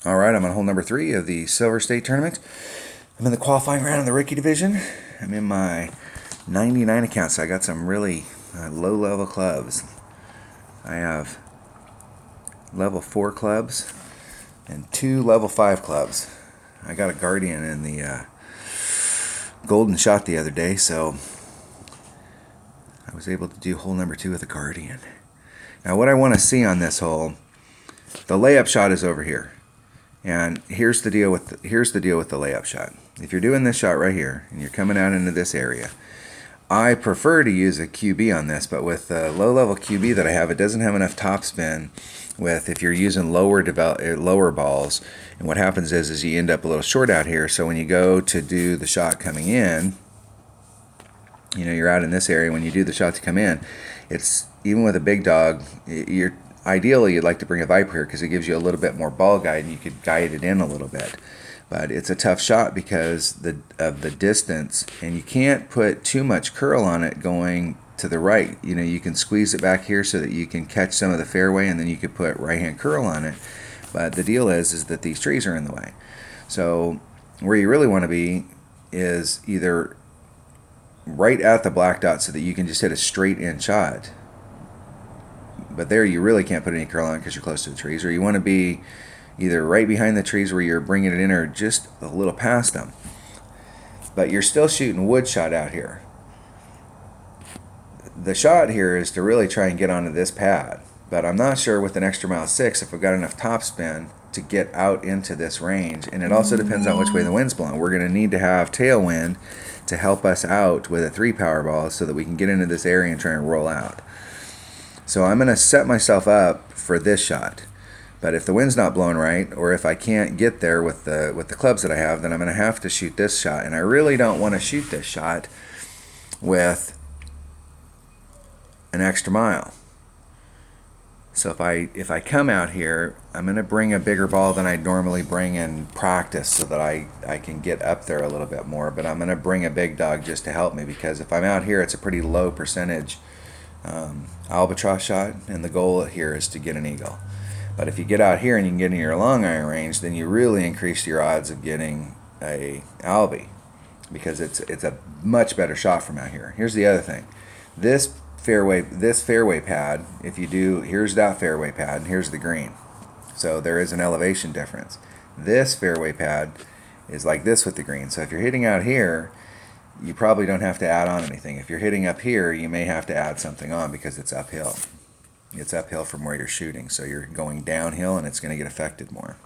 All right, I'm on hole number 3 of the Silver State Tournament. I'm in the qualifying round in the rookie division. I'm in my 99 account, so I got some really low-level clubs. I have level 4 clubs and 2 level 5 clubs. I got a Guardian in the Golden Shot the other day, so I was able to do hole number 2 with a Guardian. Now what I want to see on this hole, the layup shot is over here. And here's the deal with the layup shot. If you're doing this shot right here and you're coming out into this area, I prefer to use a QB on this, but with the low level QB that I have, it doesn't have enough topspin with if you're using lower balls. And what happens is you end up a little short out here. So when you go to do the shot coming in, you know, you're out in this area. When you do the shot to come in, it's even with a big dog, ideally you'd like to bring a Viper here because it gives you a little bit more ball guide and you could guide it in a little bit. But it's a tough shot because of the distance, and you can't put too much curl on it going to the right. You know, you can squeeze it back here so that you can catch some of the fairway, and then you could put right-hand curl on it. But the deal is that these trees are in the way. So where you really want to be is either right at the black dot so that you can just hit a straight in shot. But there you really can't put any curl on it because you're close to the trees. Or you want to be either right behind the trees where you're bringing it in or just a little past them. But you're still shooting wood shot out here. The shot here is to really try and get onto this pad. But I'm not sure with an extra mile 6 if I've got enough topspin to get out into this range. And it also depends on which way the wind's blowing. We're going to need to have tailwind to help us out with a 3 power ball so that we can get into this area and try and roll out. So I'm going to set myself up for this shot. But if the wind's not blowing right, or if I can't get there with the clubs that I have, then I'm going to have to shoot this shot. And I really don't want to shoot this shot with an extra mile. So if I come out here, I'm going to bring a bigger ball than I normally bring in practice so that I can get up there a little bit more. But I'm going to bring a big dog just to help me, because if I'm out here, it's a pretty low percentage albatross shot, and the goal here is to get an eagle. But if you get out here and you can get in your long iron range, then you really increase your odds of getting a albie, because it's a much better shot from out here. Here's the other thing. This fairway pad, if you do, here's that fairway pad and here's the green. So there is an elevation difference. This fairway pad is like this with the green. So if you're hitting out here, you probably don't have to add on anything. If you're hitting up here, you may have to add something on because it's uphill. It's uphill from where you're shooting, so you're going downhill and it's going to get affected more.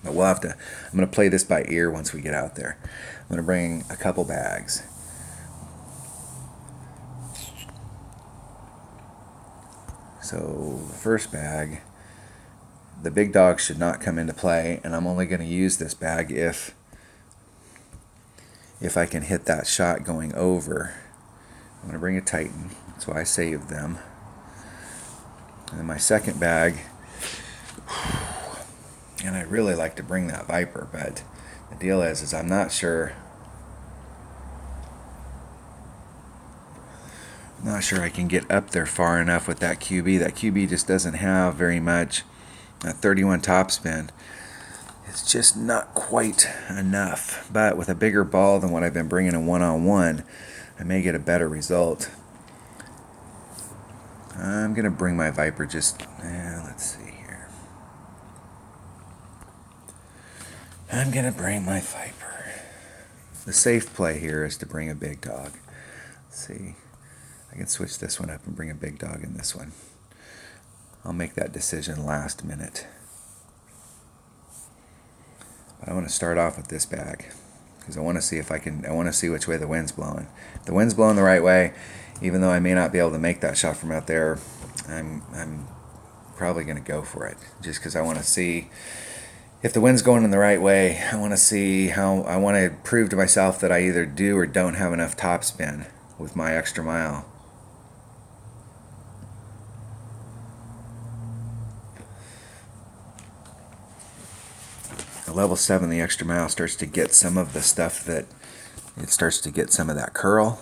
But we'll have to, I'm going to play this by ear once we get out there. I'm going to bring a couple bags. So the first bag, the big dog should not come into play, and I'm only going to use this bag if I can hit that shot going over. I'm going to bring a Titan, that's why I saved them. And then my second bag, and I really like to bring that Viper, but the deal is I'm not sure I can get up there far enough with that QB. That QB just doesn't have very much. 31 topspin. It's just not quite enough. But with a bigger ball than what I've been bringing in one-on-one, I may get a better result. I'm going to bring my Viper let's see here. I'm going to bring my Viper. The safe play here is to bring a big dog. Let's see. I can switch this one up and bring a big dog in this one. I'll make that decision last minute. But I want to start off with this bag because I want to see I want to see which way the wind's blowing. If the wind's blowing the right way, even though I may not be able to make that shot from out there, I'm probably going to go for it just because I want to see if the wind's going in the right way. I want to see I want to prove to myself that I either do or don't have enough topspin with my extra mile. At level 7, the extra mile starts to get some of the stuff that it starts to get some of that curl.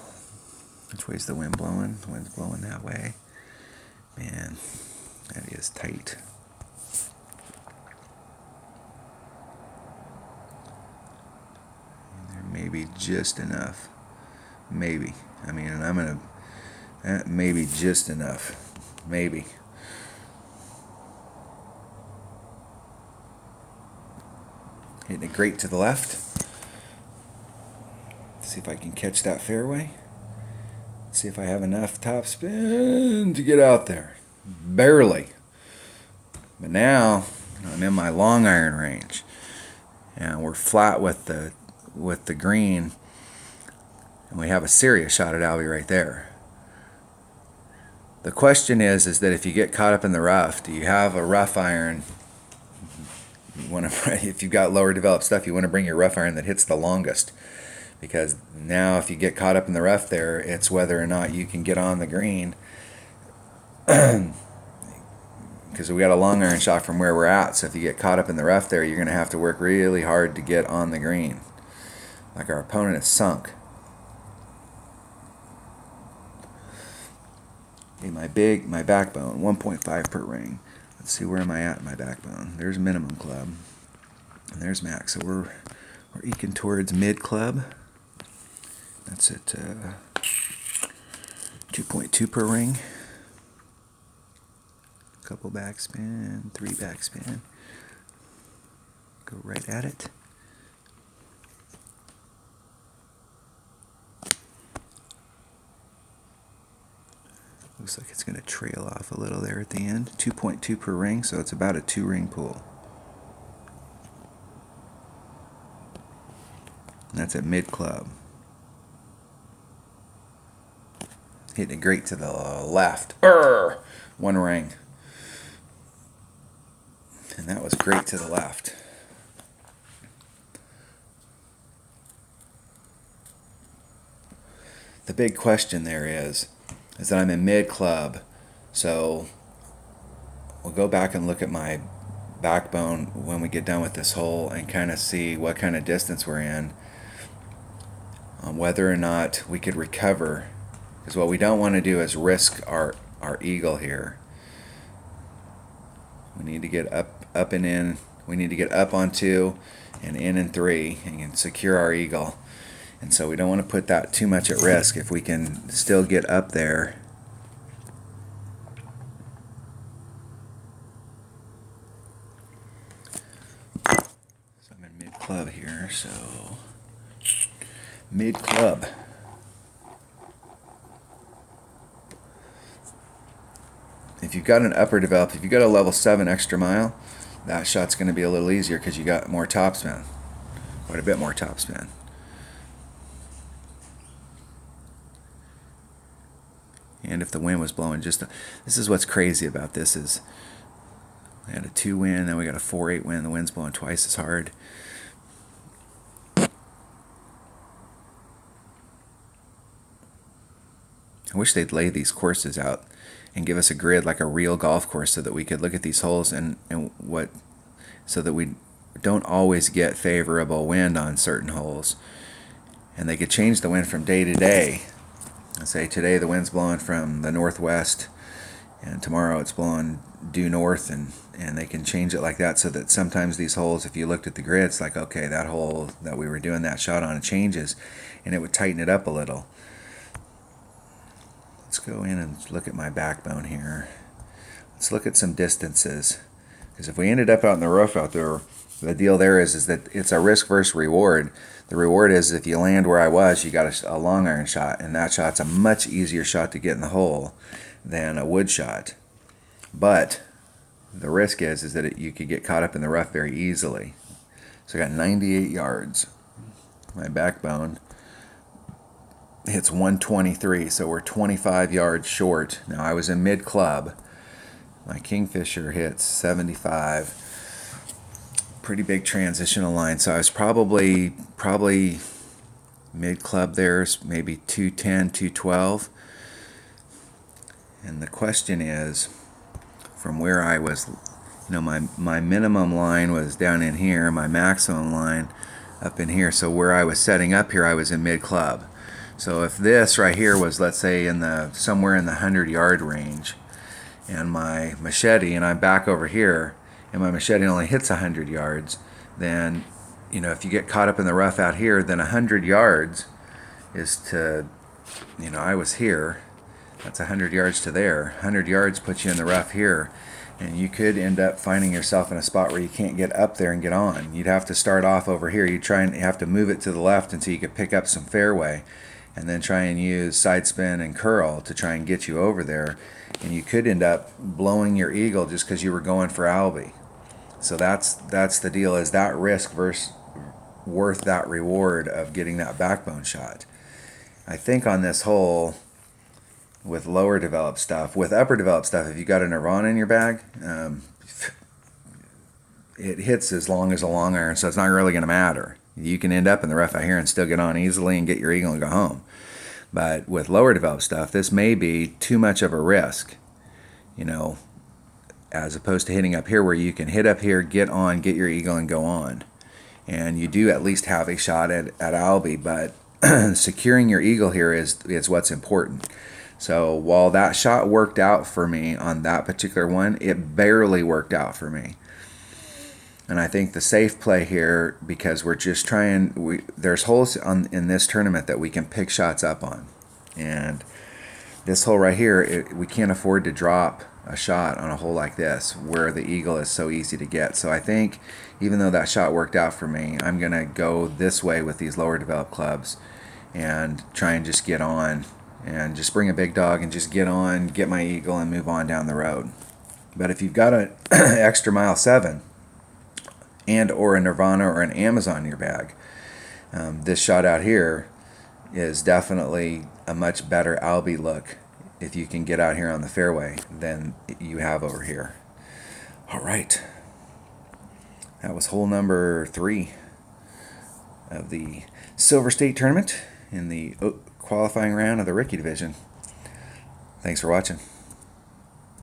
Which way's the wind blowing? The wind's blowing that way. Man, that is tight. maybe just enough. Maybe. I mean, and I'm going to, maybe just enough. Maybe. Hitting it great to the left. See if I can catch that fairway. See if I have enough topspin to get out there. Barely. But now I'm in my long iron range, and we're flat with the green, and we have a serious shot at Albie right there. The question is that if you get caught up in the rough, do you have a rough iron? You want to, if you've got lower developed stuff, you want to bring your rough iron that hits the longest. Because now if you get caught up in the rough there, it's whether or not you can get on the green. Because we got a long iron shot from where we're at. So if you get caught up in the rough there, you're going to have to work really hard to get on the green. Like our opponent is sunk. Okay, my backbone, 1.5 per ring. Let's see, where am I at in my backbone? There's minimum club. And there's max. So we're eking towards mid club. That's at 2.2 per ring. Couple backspin, 3 backspin. Go right at it. Looks like it's going to trail off a little there at the end. 2.2 per ring, so it's about a 2-ring pool. And that's at mid club. Hitting it great to the left. 1 ring. And that was great to the left. The big question there is that I'm in mid club. So we'll go back and look at my backbone when we get done with this hole and kind of see what kind of distance we're in, on whether or not we could recover. Because what we don't want to do is risk our eagle here. We need to get up and in. We need to get up on 2 and in and 3 and secure our eagle. And so we don't want to put that too much at risk if we can still get up there. So I'm in mid club here, so mid club. If you've got an upper developed, if you've got a level 7 extra mile, that shot's going to be a little easier because you got more topspin. Quite a bit more topspin. And if the wind was blowing this is what's crazy about this is we had a 2 wind, then we got a 4-8 wind, the wind's blowing twice as hard. I wish they'd lay these courses out and give us a grid like a real golf course so that we could look at these holes so that we don't always get favorable wind on certain holes. And they could change the wind from day to day. Let's say today the wind's blowing from the northwest and tomorrow it's blowing due north, and they can change it like that so that sometimes these holes, if you looked at the grid, it's like, okay, that hole that we were doing that shot on, it changes, and it would tighten it up a little. Let's go in and look at my backbone here. Let's look at some distances. Because if we ended up out in the rough out there, the deal there is that it's a risk versus reward. The reward is if you land where I was, you got a long iron shot, and that shot's a much easier shot to get in the hole than a wood shot. But the risk is that you could get caught up in the rough very easily. So I got 98 yards. My backbone hits 123, so we're 25 yards short. Now I was in mid club. My Kingfisher hits 75. Pretty big transitional line, so I was probably mid club there, maybe 210, 212. And the question is, from where I was, my minimum line was down in here, my maximum line up in here. So where I was setting up here, I was in mid club. So if this right here was, let's say, somewhere in the 100-yard range, and my machete, and I'm back over here, and my machete only hits 100 yards, then if you get caught up in the rough out here, then 100 yards is to, I was here. That's 100 yards to there. 100 yards puts you in the rough here. And you could end up finding yourself in a spot where you can't get up there and get on. You'd have to start off over here. You have to move it to the left until you could pick up some fairway, and then try and use side spin and curl to try and get you over there. And you could end up blowing your eagle just because you were going for Albie. So that's the deal. Is that risk worth that reward of getting that backbone shot? I think on this hole, with lower developed stuff, with upper developed stuff, if you got a Nirvana in your bag, it hits as long as a long iron, so it's not really going to matter. You can end up in the rough out here and still get on easily and get your eagle and go home. But with lower developed stuff, this may be too much of a risk, as opposed to hitting up here where you can hit up here, get on, get your eagle, and go on. And you do at least have a shot at Albie, but securing your eagle here is what's important. So while that shot worked out for me on that particular one, it barely worked out for me. And I think the safe play here, because we're just there's holes in this tournament that we can pick shots up on. And this hole right here, we can't afford to drop a shot on a hole like this where the eagle is so easy to get. So I think even though that shot worked out for me, I'm going to go this way with these lower developed clubs and try and just get on. And just bring a big dog and just get on, get my eagle, and move on down the road. But if you've got an extra mile 7 and or a Nirvana or an Amazon in your bag, this shot out here is definitely a much better Albie look if you can get out here on the fairway than you have over here. All right. That was hole number 3 of the Silver State Tournament in the qualifying round of the rookie division. Thanks for watching.